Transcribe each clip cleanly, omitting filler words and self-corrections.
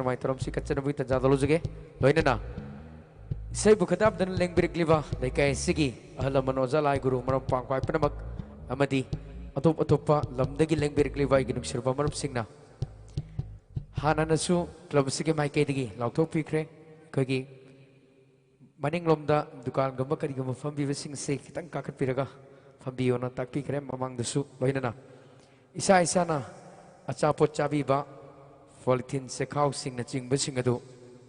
नमाय तरम सी कच्चन बुई तंजा दलोजुगे लोइनना इसे बुखदाब दन लेंबिरिक लिबा लेकाय सिगी अहल मनोजा लाइ गुरु मरम पांगवाय पनमक अमदी अतोप अतोपा लमदगी लेंबिरिक लिबा इगिनुक सिरबा मरम सिंगना हानानसु क्लब सिगे माइकेदगी लाउथोक पिख्रे कगी मनिंग लोमदा दुकान गम करी गम फंबीबा सिंग से खितंग काखत पिरगा फंबियोना ताकपिख्रे ममांग दसु लोइनना इसा इसाना अचापोत चाबीबा पॉलिथीन से खाव सिंग न चिंग बसिंग अदु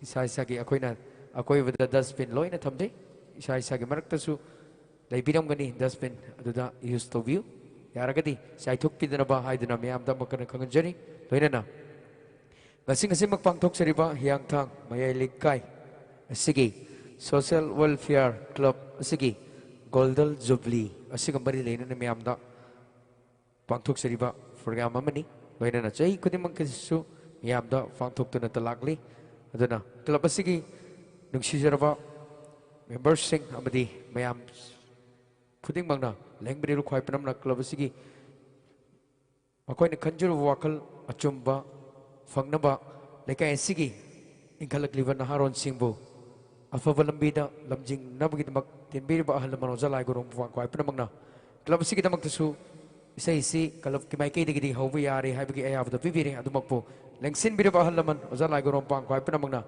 इसा इसा की अखोइना अखोइ बदा डस्टबिन लोइना थमदे इसा इसा की मरक तसु लेबिरम गनी डस्टबिन अदुदा यूज तोबियु यारगदी साइथोक पिदनबा हाइदना मयाम दा मकन खंगजरी लोइना गसिंग गसिंग मक पांगथोक सरिबा हियांगथांग मयाइ लिकाई असिगी सोशल वेलफेयर क्लब असिगी गोल्डन जुबली असिग मरी लेना मयाम दा पांगथोक सरिबा प्रोग्राम अमनी लोइना चही खुदिमक किसु यामदा फांगथोक्तुना तलाकली अदुना क्लब असिगी नुंगसिजरबा मेंबर्स सिंग अमदी मयाम खुदिमकना लेंगब्रि रुखवाय पनमना क्लब असिगी मखोइना खंजुर वाखल अचुंबा फंगनबा लेकाय असिगी इंखलकलिबा नहारोन सिंगबु अफबा लंबीदा लमजिंग नबगिदमक तिनबिरिबा अहल मनोजा लाइ गुरुम वाखवाय पनमकना क्लब असिगी दमकतसु इसे क्लब की माइकई हौब यारे है अयाबद पीबीरे अदुमकपो लेंसिन बिरब अहल लमन ओजा लाइगोरम पांग ख्वाइ पुनमकना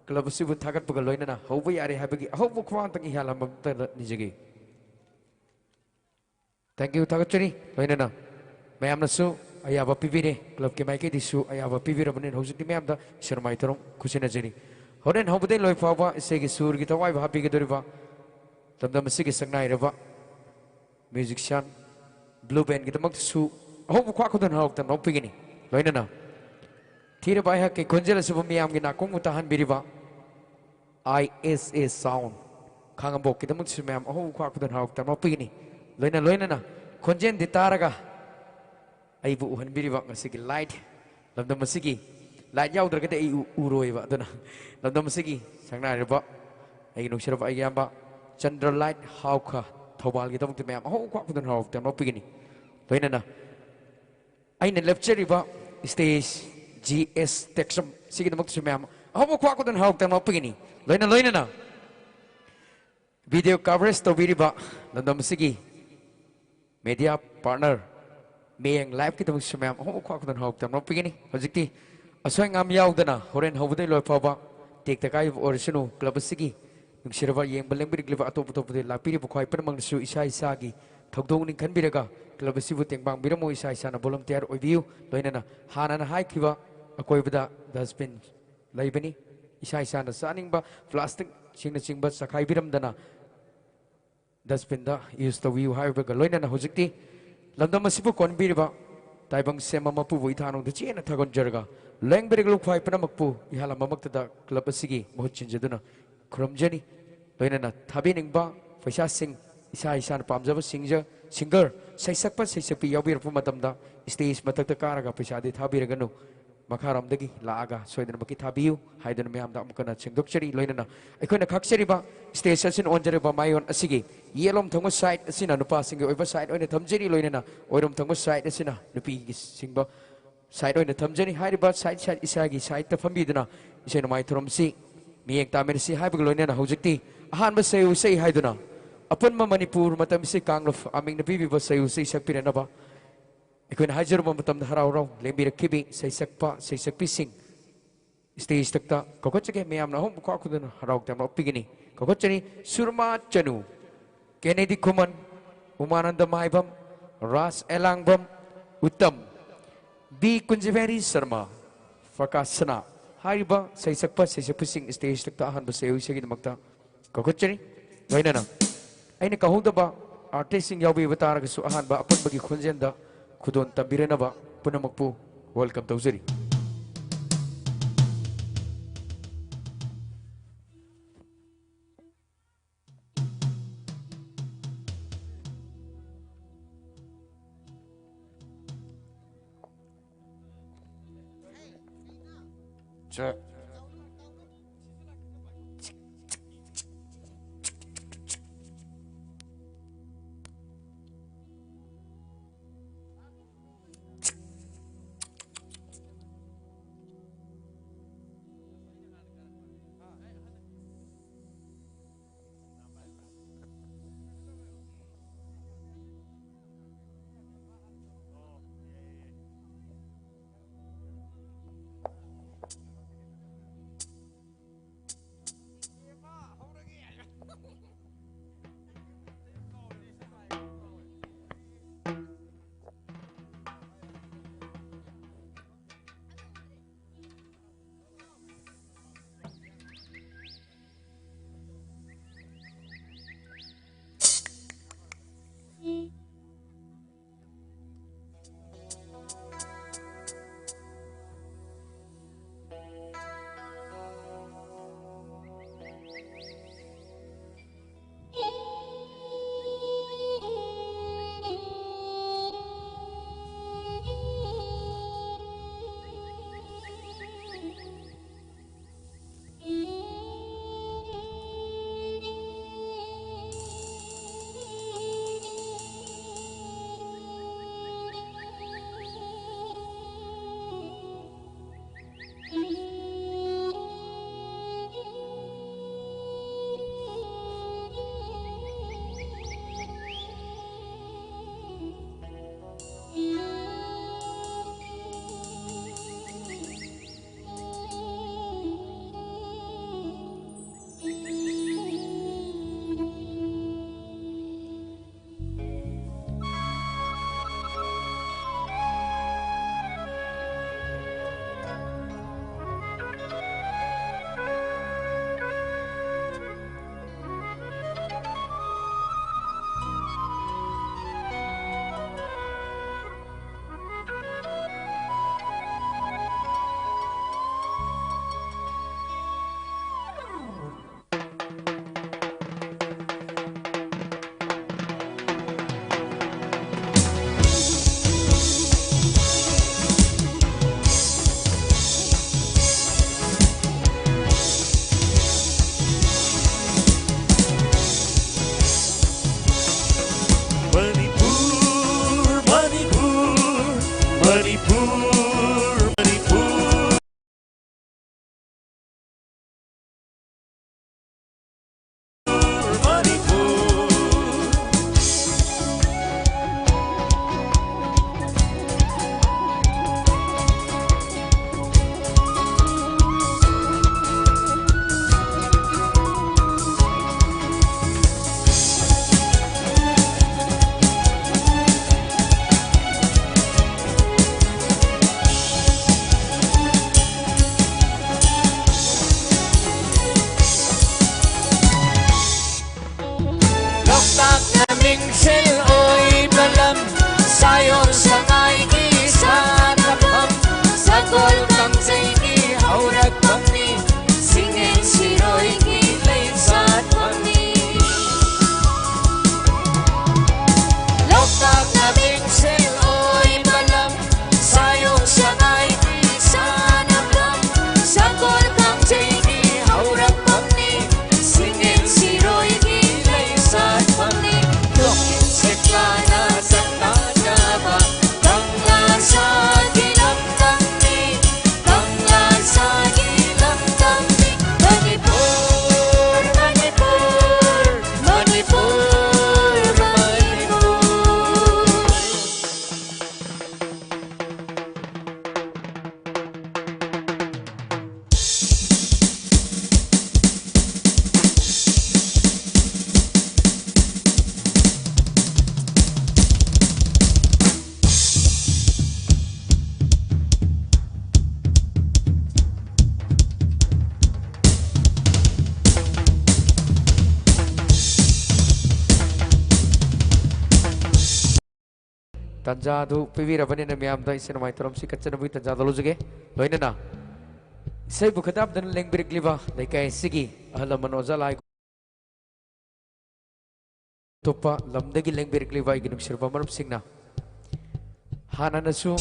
क्लब सिबु थागतपग लोइनना हौब यारे है अहौब ख्वांग तंग हियालम निजगी थैंक यू थागतचरी लोइनना मयामनसु अयाब पीबीरे क्लब की माइकई दिसु अयाब पीबीरबनि हौजिकि मयामदा शर्माइ तरम खुसिनजरी होरेन हौबदे लोइ फावबा इसेगी सुरगी तवाइ हापिगदोरिबा तमदम सिगी संगनाइरबा म्यूजिशियन ब्लू बैंड की तमक सु अहोब ख्वाखुदन हौक्तन नोपिगिनी लोइनना थीर बाय हक के खुंजल सुब मियाम की नाकोंग उताहन बिरिबा ISA साउंड खांगबोक की तमक सु मियाम अहोब ख्वाखुदन हौक्तन नोपिगिनी लोइनना खुंजेन दितारगा अइबु उहन बिरिबा ngasi लाइट लमदम मसिगी लाइट याउद्रगते अइ उरोइबा अदना लमदम मसिगी संगनाइरबा अइ नुसरबा अयाबा चंद्र लाइट हाउखा थौबाल की तमक मैम अहो क्वाखुदन हौक्तन नोपिगिनी लोइनना अइना लेप्चरिबा स्टेज GS टेक्सम सिगी दमक मैम अहो क्वाखुदन हौक्तन नोपिगिनी लोइनना वीडियो कवरेज तौबिरिबा लमदम सिगी मीडिया पार्टनर मेयंग लाइव की तमक मैम अहो क्वाखुदन हौक्तन नोपिगिनी हजिकती असोय ngam yaudana horen hobudai loi phaba tek takai orisunu club sigi नुंगसिरबा येंग लेंबिरिग्लिबा अतोप अतोपदे लापिरि बुखाय पनमंगसु इसा इसागी थौदोंनि खनबिरगा क्लब सिबु तेंबांग बिरमो इसा इसाना वॉलंटियर ओइबियु लोइनना हानाना हाइखिबा अकोइबदा डस्टबिन लैबनी इसा इसाना सानिंगबा प्लास्टिक सिंगना चिंगबा सखाइ बिरमदना डस्टबिन दा यूज तौबियु हाइबगा लोइनना हुजिकती लंदम सिबु कोनबिरिबा ताइबंग सेमा मपु बुइथानो दचेना थगन जरगा लेंबिरिग्लु खुवाय पनमकपु इहाला ममक्तदा क्लब सिगी बहुत चिंजदुना खुरमजनी लोइनना थाबिनिंगबा पैसा सिंग इसा इसान पामजब सिंगर सैसक्पा सैसक्पि याबिरपु मतमदा स्टेज मथक्ता कारगा पैसादि थाबिरगनु मखारमदगी लागा सोइदनबकी थाबियु हाइदन मयामदा अमकना सिंगदोक्चरी लोइनना अखोना खक्चरिबा स्टेज असिन ओनजरिबा मायोन असिगी येलोम थंगो साइड असिना नुपा सिंग ओइबा साइड ओइना थमजरी लोइनना ओइरम थंगो साइड असिना नुपीगी सिंगबा साइड ओइना थमजरी हाइरिबा साइड साइड इसागी साइड ता फंबीदना इसे नमाइ थरमसी मियेक तामेरसी हाइबग लोइनना हुजिकती अहानबा सयु सै हाइदुना अपुन्मा मणिपुर मतमसी कांगलफ आमिंग पीबीबा सयु सै सकपिरनबा अखोइन हाइजरबा मतम हराव राव लेंबिरखिबि सैसक्पा सैसक्पि सिंग स्टेज तकता कोकोचगे मयामना होम क्वाखुदन हराव तम पिगिनी कोकोचनी सुरमा चनु केनेडी खुमन उमानंद माइबम रास एलांगबम उत्तम बी कुंजवेरी शर्मा फकासना हाइबा सैसक्पा सैसक्पि सिंग स्टेज तकता अहानबा सयु सैगिदमक्ता कोकोचनी लोइनना अने कहूदबा आर्टिस्ट याबीब तारगसु अहानबा अपनबगी खुंजेंदा खुदोन तबिरनबा पुनमकपु वेलकम तौजरी तंजादु पिबीरबने म्यामदा इसे नमाय तरम सी कच्चनबुई तंजादा लोजगे लोइनना इसे बुखताब दन लेंगबिरक्लिबा लेकाय सिगी अहल मनोजा लाइ तोपा लमदगी लेंगबिरक्लिबा इगिनुक सिरबा मरुप सिंगना हानानसु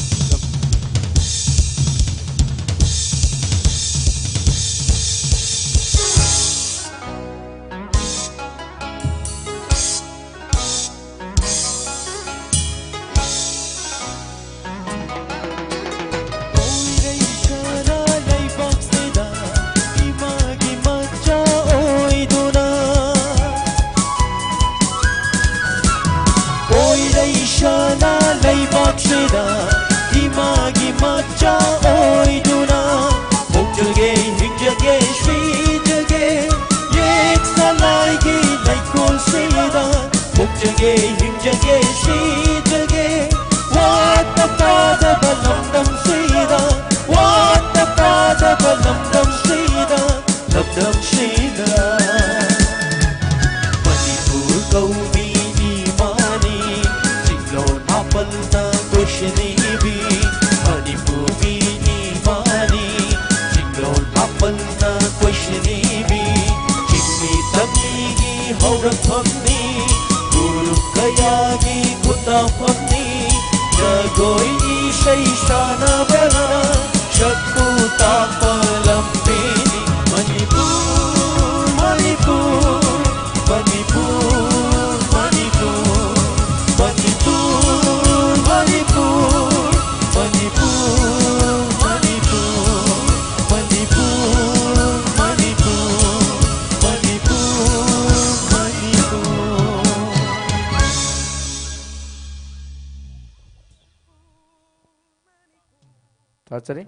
ताचरे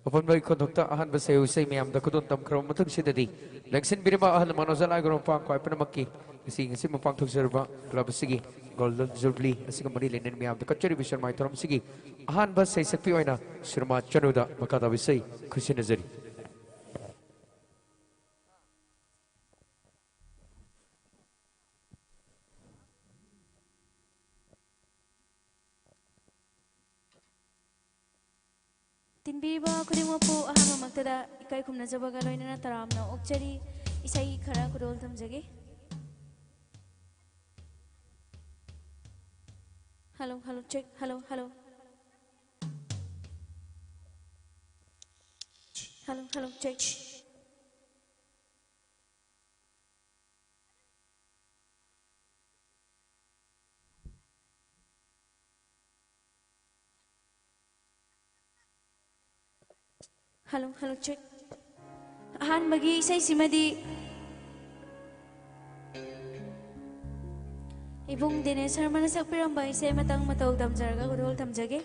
अपन भाई को धोक्ता अहन बसे उसे म्याम द खुदन तम क्रम मथुक सिददी लेक्सन बिरबा अहल मनोजल आगरो पांग को अपन मक्की इसी इसी मपांग थुक सरबा क्लब सिगी गोल्डन जुबली असिग मरी लेनेन म्याम द कचरी बिशर माय तरम सिगी अहन बस सही सकपी ओइना शर्मा चनुदा मकादा विसई खुशी नजरी तिनबीबा खुदिमपु अहम मक्तदा इकाई खुमना जबगा लोइना तरामना ओक्चरी इसई खरा कुदोल थमजगे hello hello check hello hello hello hello check hello hello check अहान बगी इसई सिमदी इबुंग दिने शर्मा सकपिरंबा इसे मतंग मतौ दमजरगा गुदोल थमजगे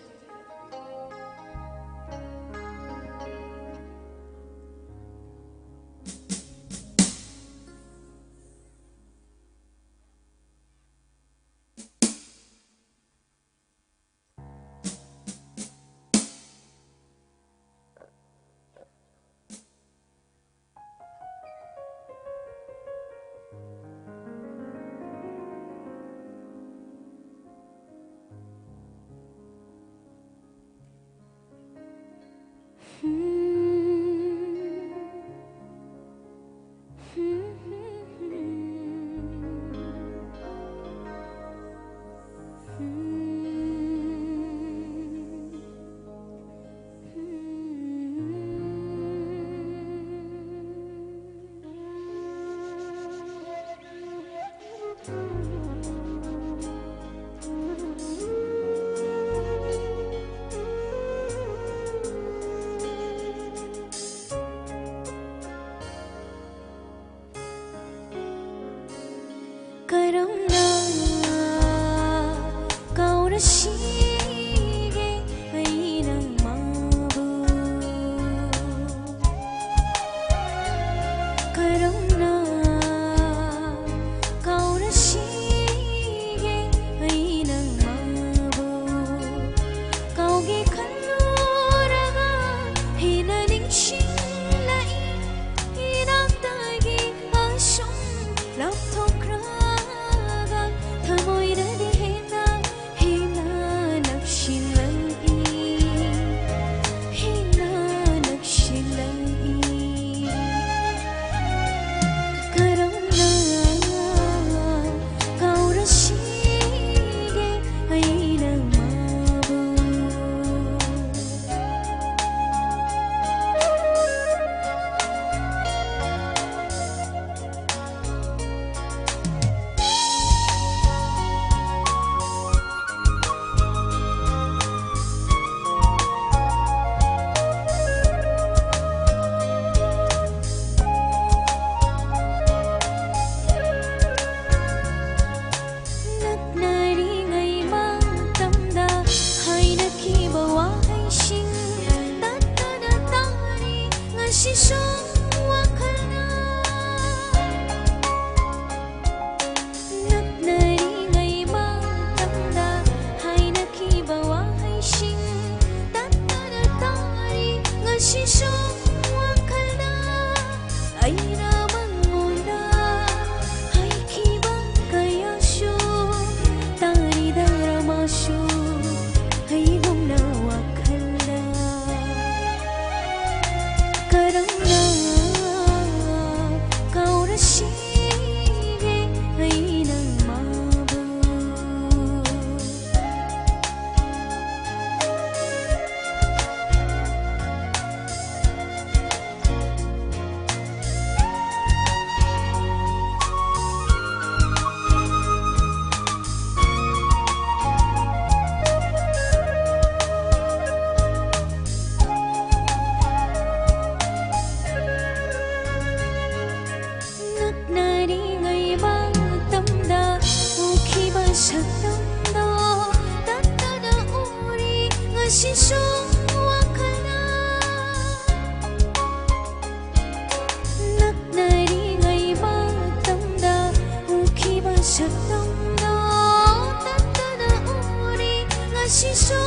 Ngasiso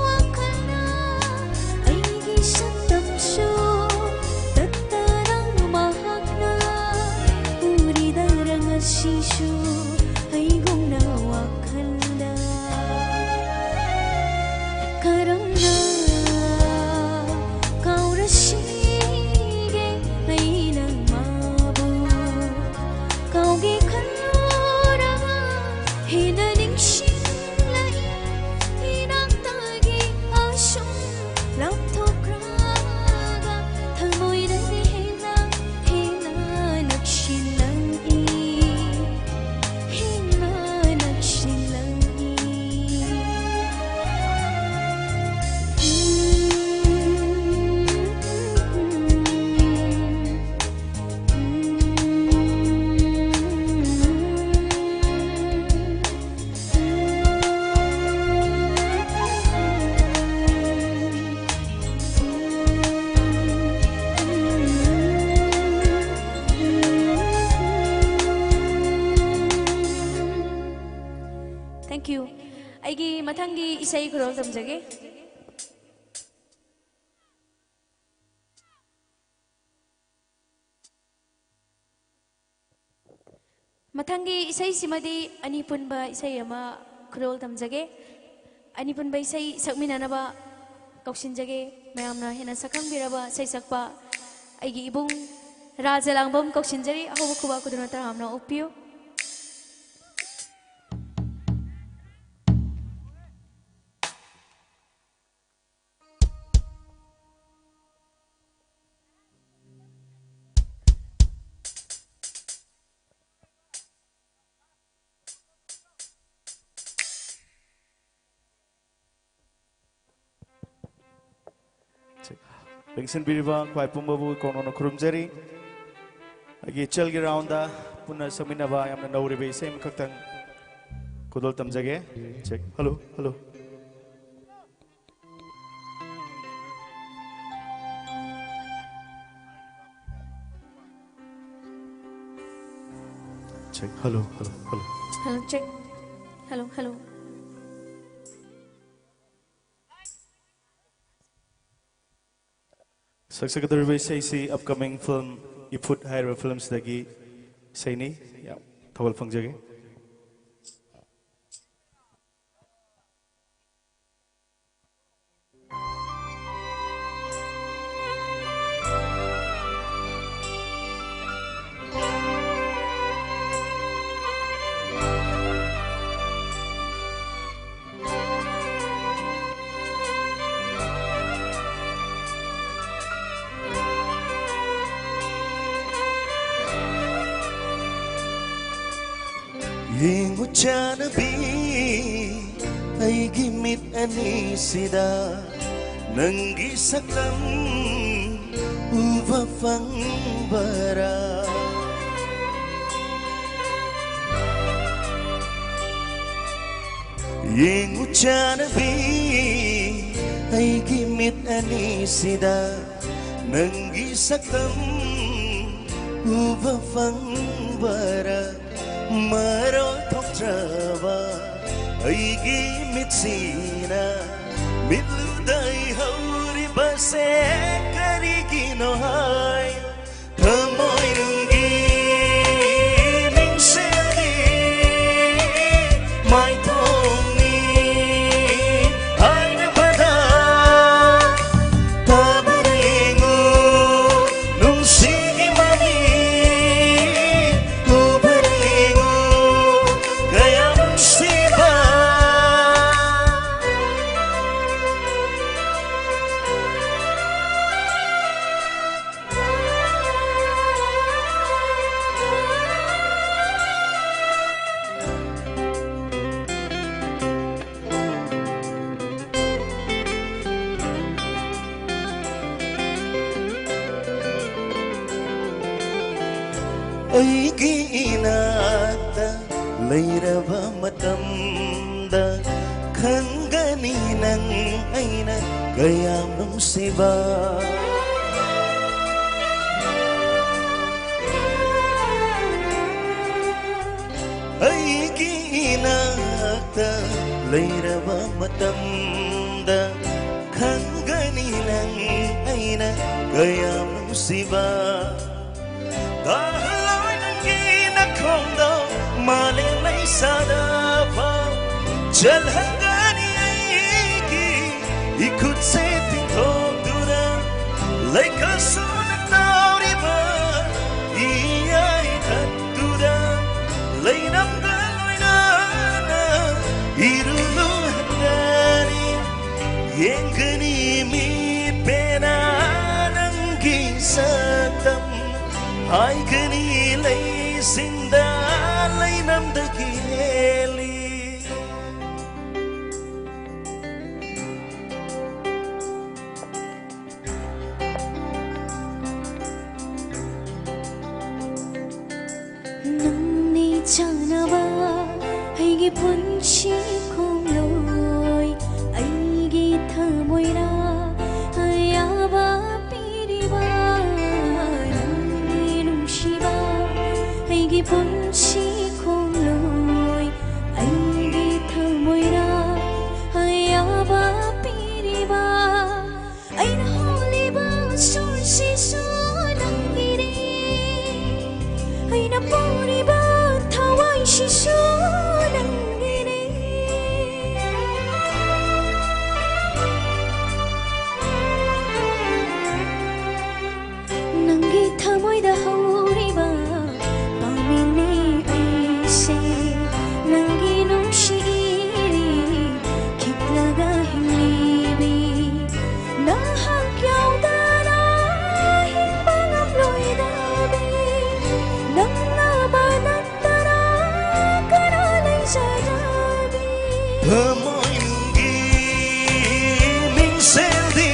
wakana aigi santamso tatarang mahakna uri darang ngasiso aigong na wakanda karangna kaurasige ay nang mabu kaugi kanura hinaning sinlay hinang tagi asong laptop raga talmoy na hina hina nagsilang hina nagsilang Thank you. Aigi mathangi isai khurol tamjage. Mathangi isai simadi anipunba isai ama khurol tamjage. Anipunba isai sakminanaba kauksinjage mayamna hena sakangbiraba isai sakpa aigi ibung Raja Langbam kauksinjari ahoba kuba kuduna taramna upiyo. Bengsen biriba kwai pumbabu kono no kurumjari agi chalgi raunda punna saminaba yamna nauribe isem kaktang kudol tamjage check hello hello check hello hello hello Hello check. Hello hello. Saksakadariba say upcoming film Iput Hire Films dagi say ni ya thawal pangjage Hingu chanabi ay gimit anisida nanggi sakam uva fangbara Hingu chanabi ay gimit anisida nanggi sakam uva fangbara Maro thoktraba aigi mitsina mitluday hauri base karigino hai thamoy nungi ningseli mai thongni haina bada tabaringu nungsigi mami aigi inata lairaba matamda khangani nang aina kayam nungsiba aigi inata leiraba matamda khangani nang aina kayam nusiba dahalay nang ginakrongdo malilay sa dapa jalhangani aiki ikut sa tingtong dura lay kasunat na riba iyay tatduda lay namdaloy na iruluhangani yengani mi pena nang gisatam ay gani lay sinda lay namdagili Chanaba aigi punchi kongloi aigi thamoira ayaba piriba nangi nungshiba aigi punchi kongloi aigi thamoira ayaba piriba aina holiba sursi so nangire aina puriba Shisho nangire Nangi thamoida hauriba pamine aise Nangi nungshiri kitlaga hinglibi Nahak yaudana himbangam loidabi Nangabana Pamoingi minseldi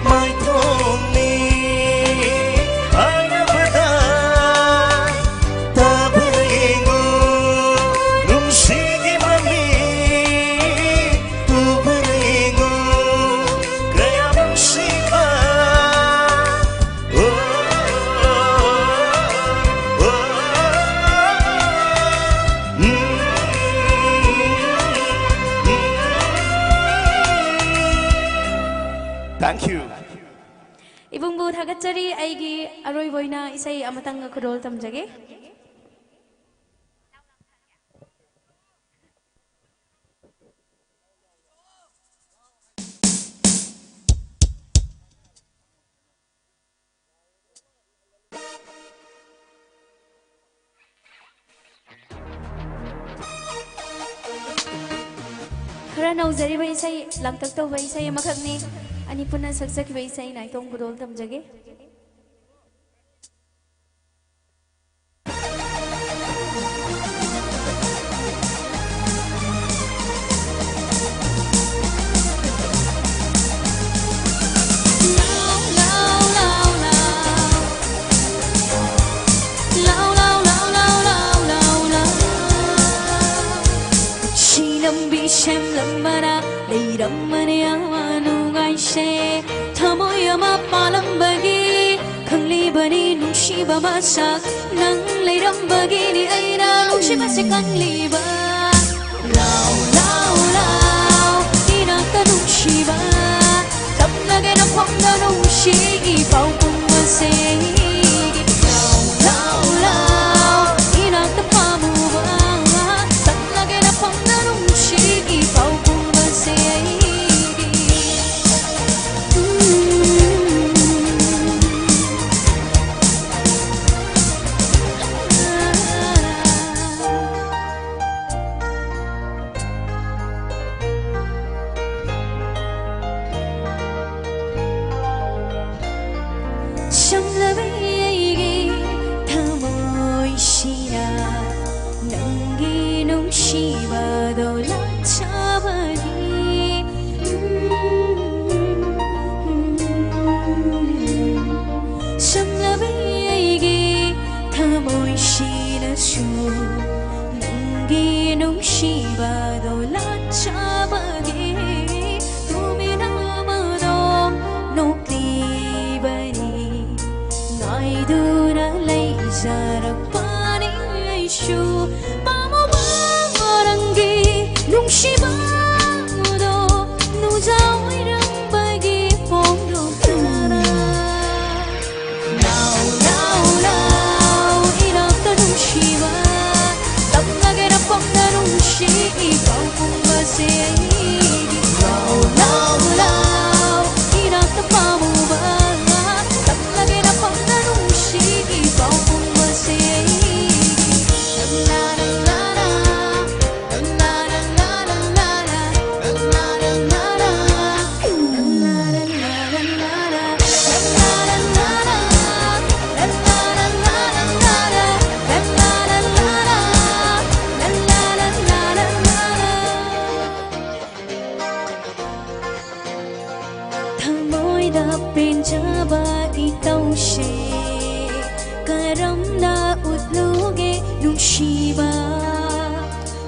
mai toni ayabada tabaringu nungsigi mami tubaringu kaya musiba Thank you. Ibungbu thagatchari aigi aroi boina isai amatang khurol tamjage. Khara nauzari ba isai lamtak to ba isai amakhakni ani punna saksak ba isai naitong khurol tamjage. Xem lâm bana đầy đậm mani anu gai se thamoy ama palam bagi khangli bani nungshi ba masak nang lay ram bagi ni aina nungshi ba se khangli ba lao lao lao ina ta nungshi ba tam lage na phong na nungshi i pau kung ma se lao lao lao ina ta pa mu ba tam lage na phong na nungshi Pau kung masay Siyang labay thamoy siya nang ginong shiba daw Chabani Samlabi thamoy sinasu Nangi nung shiba dolat chabani Tuminamadom nukti bani Ngay duna lay zarapani ay shu Pamo ba marangi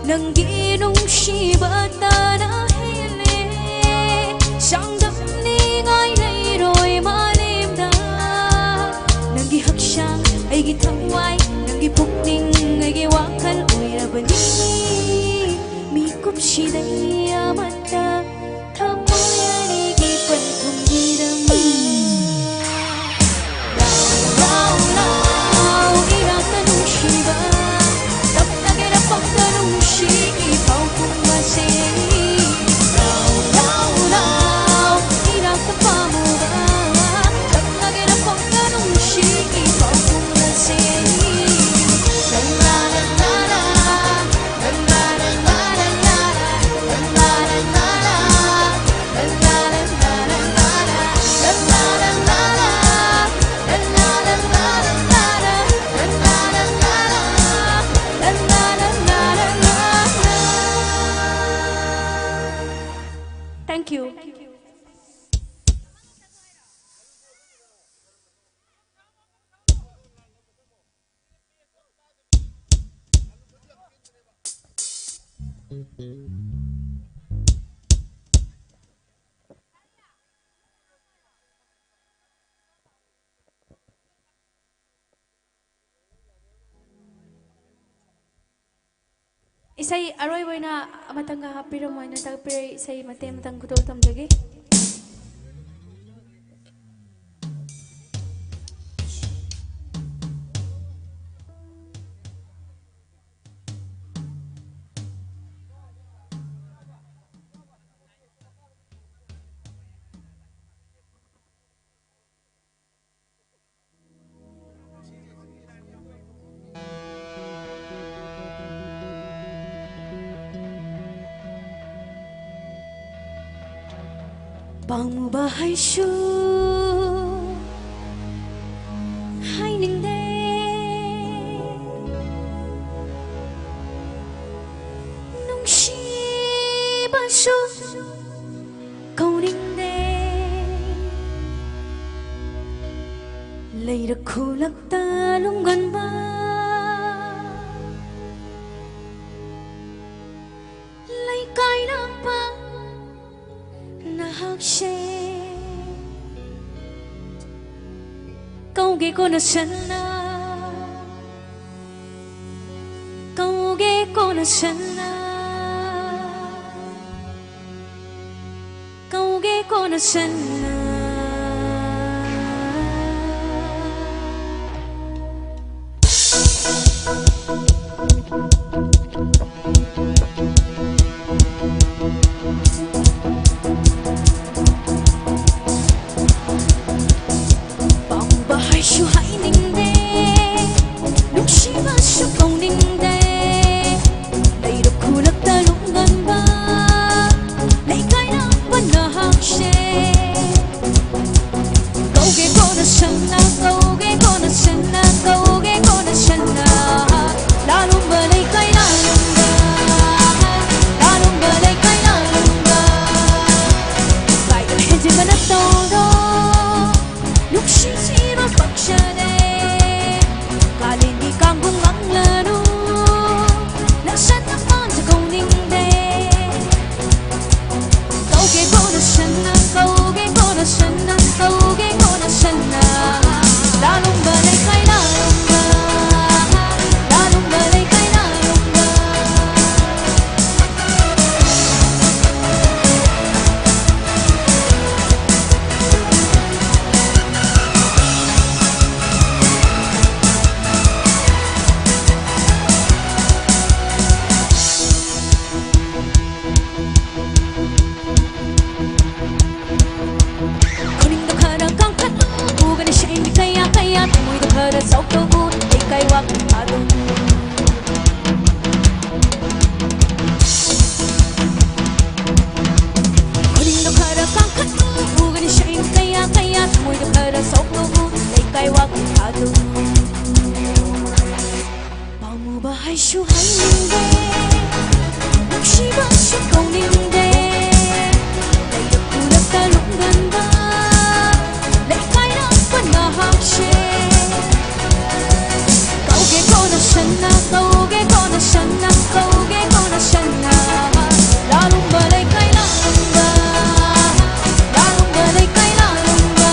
Nanggi nungsiba ta na hele sang dam ni ngai nei roi malim da nanggi haksang ai gi thawai nanggi pukning ai gi wakal oirabani mi kupsi dai amata thamoyani gi panthum giram Thank you. Isai aroi boina amatanga hapiro moina tagpire isai mate matang kudol tamjage. Bang bahay shu hai ning de nung shi ba shu câu ning de lấy được khu lắc ta lung gần ba lấy cái nam ba câu ghé con sân na câu ghé con sân na câu ghé con sân na kaisu hailinde nuksiba su kauninde layda kulakta lungganda lekhaina panahakse kauge kona shanna kauge kona shanna kauge kona shanna lalumba lekai lalumba lalumba lekai lalumba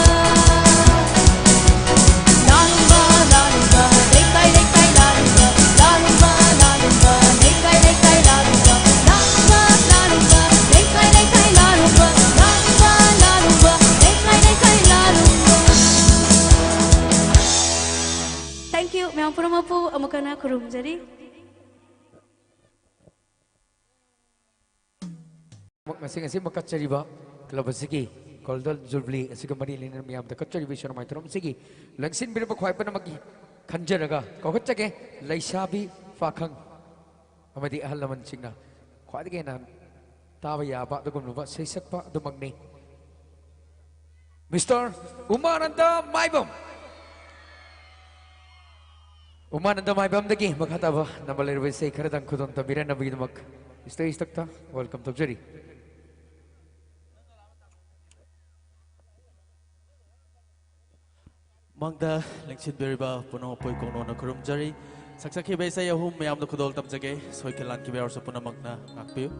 lalumba lalumba lekai lekai lalumba lalumba lalumba lekai lekai lalumba lalumba lalumba lekai lekai lalumba lalumba lalumba lekai lekai lalumba. Thank you. Mayang puramapu amukana kurumjari. Masing-masing makachariba club asigi Golden Jubilee asiga mari liner miyam da kachariba shona mai trom sigi langsin birba khwai pana magi khanjaraga kokachage laisabi fakhang amadi ahalaman singna khwadige na taba yaba dugumnuba seisakpa dumagni Mr. Umananda Maibam Umananda Maibam dagi makhataba nabalerbe sei kharadang khudon tabiran nabidumak stage takta welcome to Jerry Mangda lengchin beriba puno poi kono na kurumjari saksaki besa yahum mayam na kudol tamjage soikelan ki ber sapuna magna ngakpiu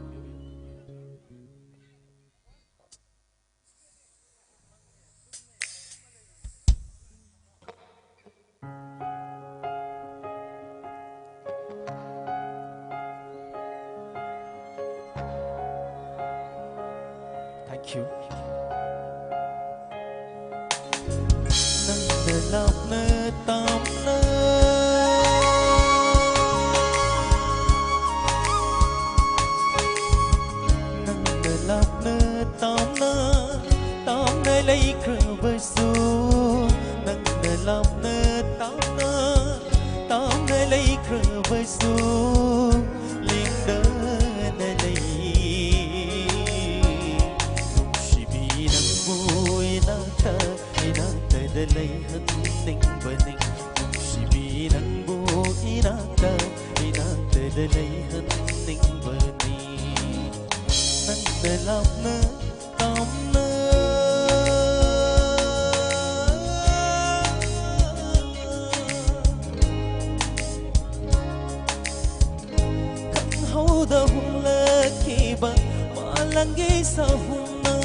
Thank you. Love nơ tam nơ nâng nơ love nơ tam nơ lấy khờ bơi su nâng nơ love nơ tam nơ lấy khờ bơi su liên đơ nơ lấy chỉ vì nâng vui nâng thơ nâng thơ để lấy hết ning bening si binang bu inata de lay han ning beni nang de lap na tam na kan hau da hum la ki ba malangi sa hum na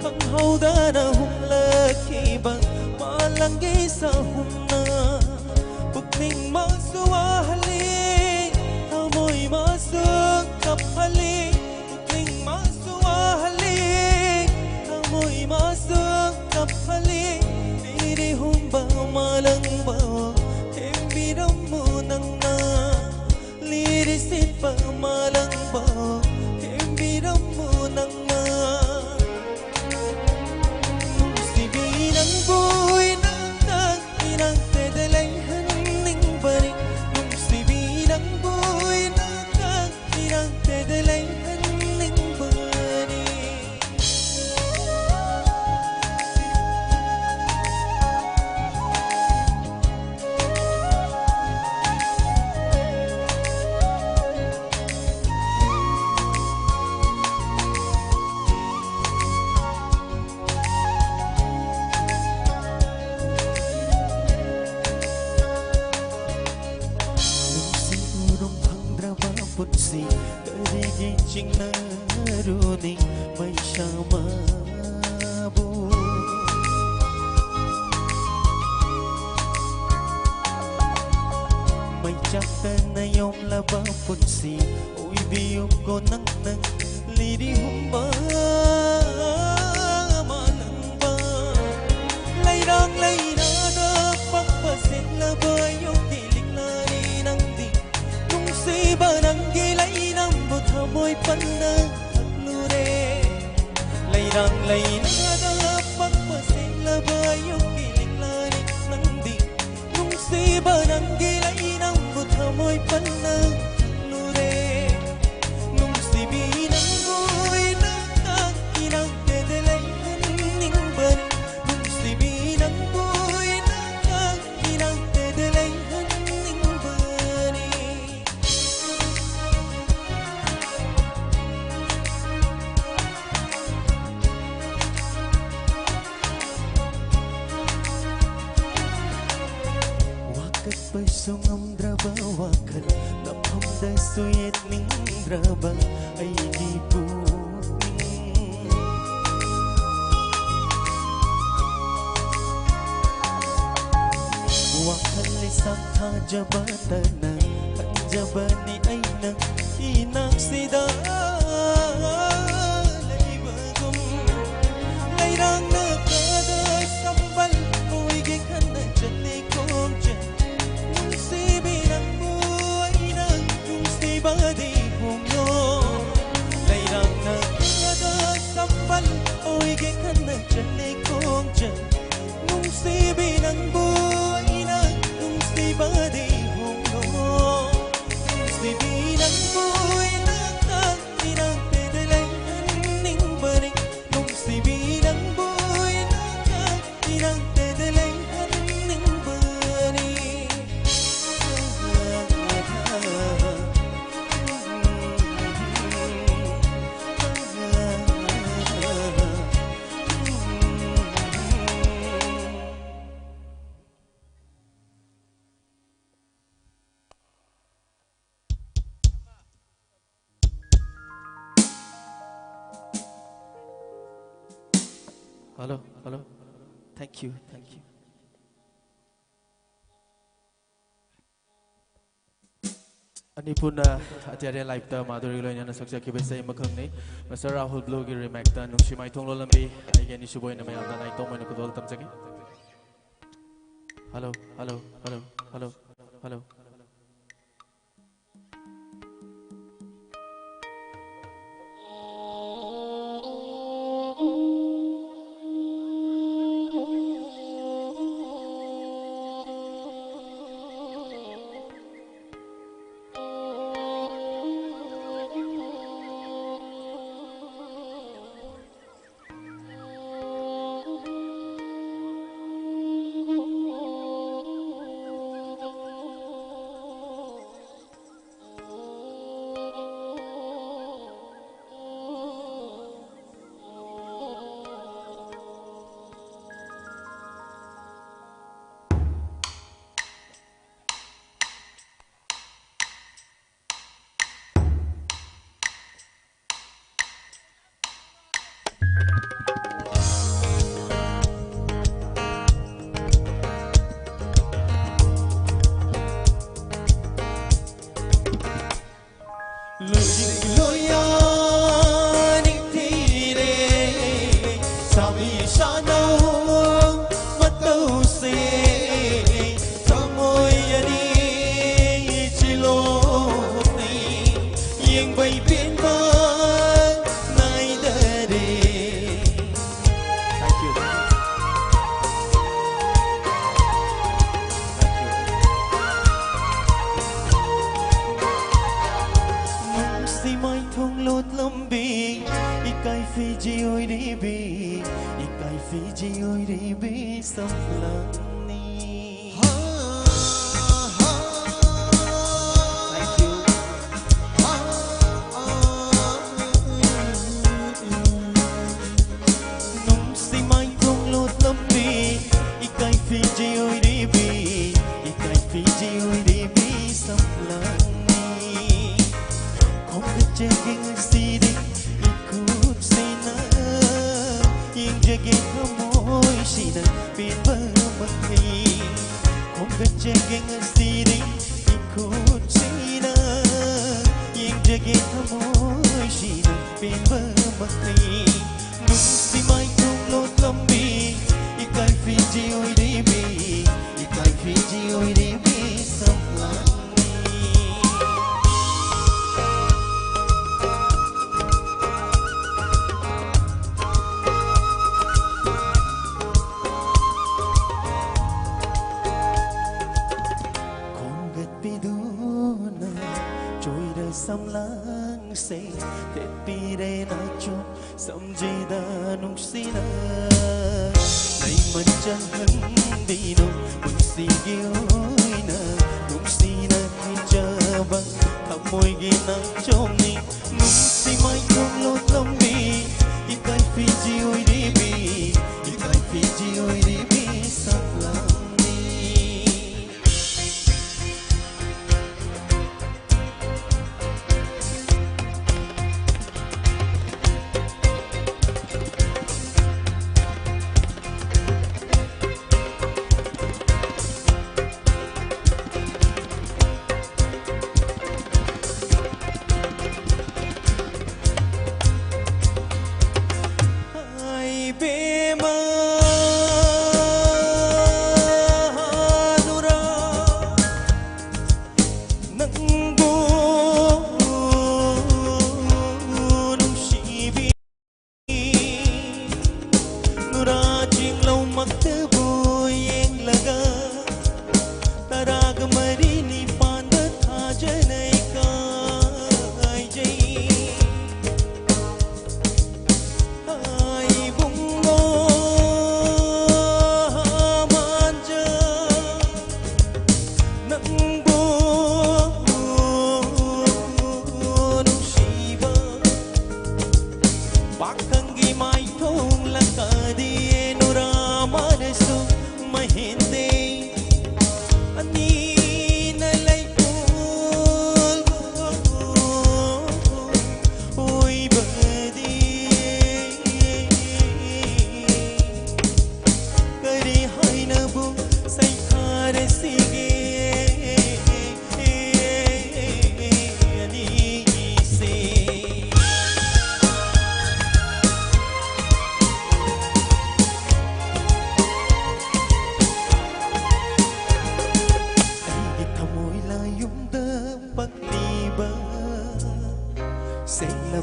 kan hau da na hum la ki ba malangi sa humna bukning maswa hali amoy masuk kaphali bukning maswa hali amoy masuk kaphali diri humba malang ba tembiram munang na liri sit pa malang ba tembiram munang na si binang boy si dari jing naruni mai sama bu mai chakta na yom la ba pun si oi bium ko nang nang lidi humba manang ba lai na da pak pa sen la ba yo kilik la ni nang di nung si ba nang gilay nam bu thamoy panna lure lai na da pak pa sen la ba yo kilik la ni nang di nung si ba nang gilay nam bu thamoy panna lure nung si bi nang goy na ta kinang te de lai ning ban nung si bi nang goy na ta kinang te de lai ning ban ngumdraba wakal napamda suyet nindraba ay di puning wakal isang hajabatan hanjabani ay nang inaksida laibagum lairang nakada sambal muigik hana jale kong jan nung si binang buhay na nung si badi punyo lairang nakada sambal muigik hana jale kong jan nung si binang buhay na nung si badi punyo si binang buhay na katinang pedalay ning balik nung si binang buhay na katinang pedalay ning balik Hello, hello. Thank you, thank you. Ani pun ajaran live ta Madhuri loina na saksa ke besai makhang nei Mr. Rahul Blue ki remake ta nungsi mai thong lo lambi ai ge ni suboi na mai amda nai to mai na kudol tam jagi. Hello, hello, hello, hello, hello. पाखंगी माई थोंग लकादी नुरा मानसु महिंदे अनि नलाई पुल ओई बदी करी हाय नबु सैखार सिगे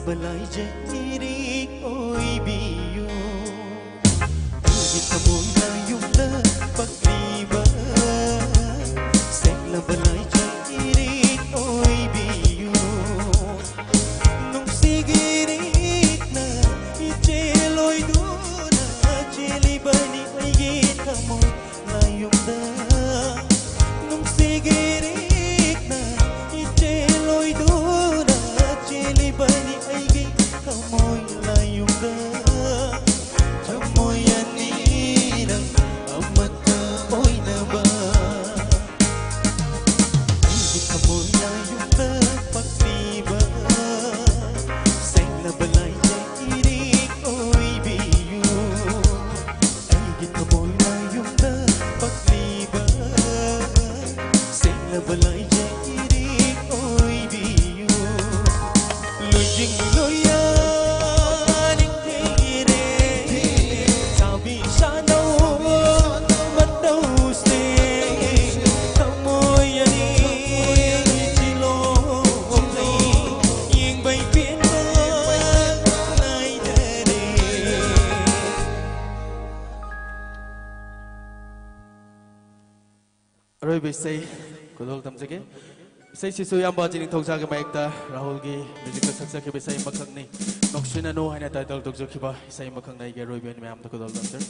balai jairik oi biyo Agi kamoy na yung da pagriba Sela balay jairik oi biyo Nung sigirik na ijeloy duna Jeli bani ay git kamoy na yung da Nung sigirik na ijeloy duna Jeli bani kamoy layong da Kamoy aninang amat ka oy na ba Hindi kamoy layong da pagdiba Seng na balay jairik oy biyo Hindi kamoy layong da pagdiba Seng na balay jairik oy biyo Lujing loya Rồi bị say, cô đôi tâm cái say si suy amba chỉ thong sa cái máy ta Rahul ki music ka saksa ke bị say makhang ni Nokshin ano hay na title tuk jo kiba say makhang nai ke rồi bị anh em ta cô đôi tâm sir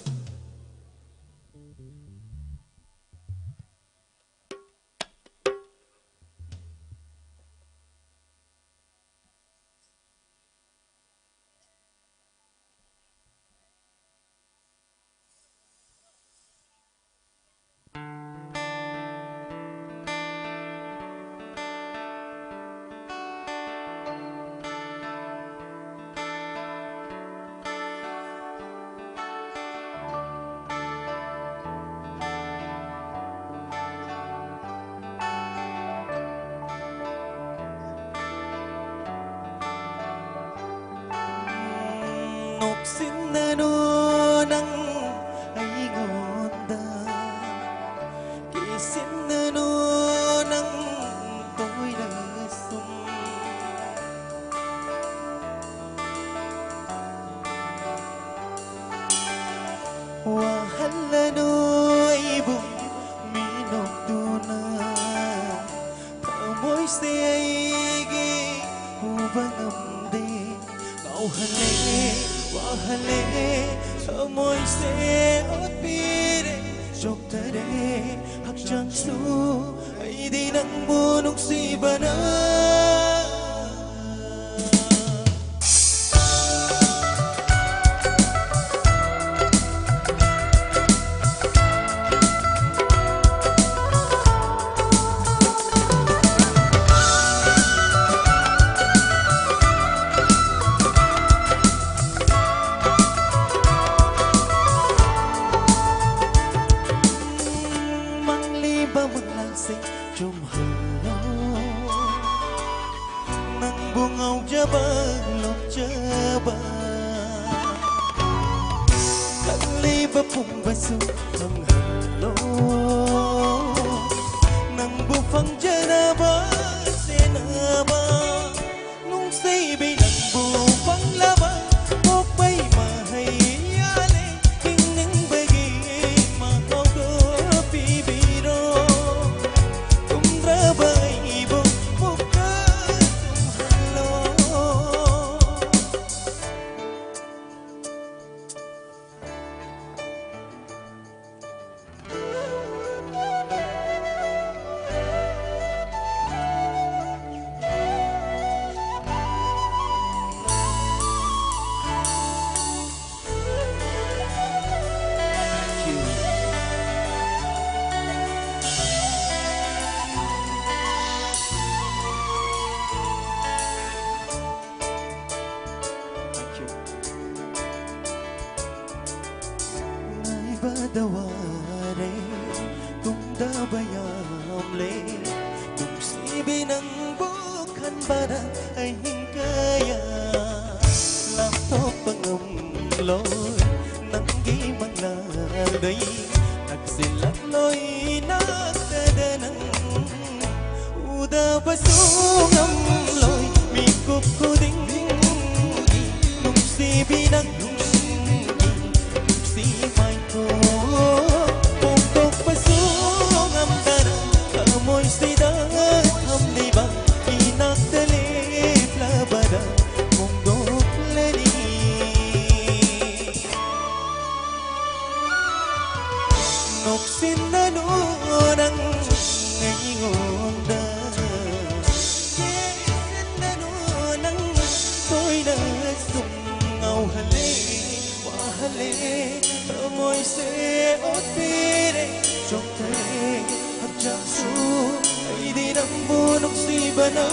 Noksinano nang ayingonda Kisinano nang toy lasum Wahalano ibong minokduna Kamoy siyaygi hubang amde Kauhane Wahale kamoy se otpire Joktare hakjang su ay di nang bunok si bana Bungaw jabang lok jaba Kaliba pong baso ng halo Nang bufang janaba senaba Nung saybay ng bufang laba Okbay mahayale Hingning bagay makaw ko pibiro Kumdrabay ibo bayam le nung si binang bukan bara ay hingkaya laptop pangam lối nang gi mangladay nagsilat loy nagdadanang uda basungam loy mikup ko ding nung si binang nung si mai ko pokok basungam dara kamoy sida ham liba inak dalip labada mungdok leni noksin na nunang ngayong da yesin na nunang toy na sungaw hali wahali amoy se otire chokte hapjang su ay di nang bunok si bana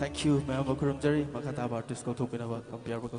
Thank you, ma'am. Vakuram Jerry, makata artist ko thupin ba compare ba ko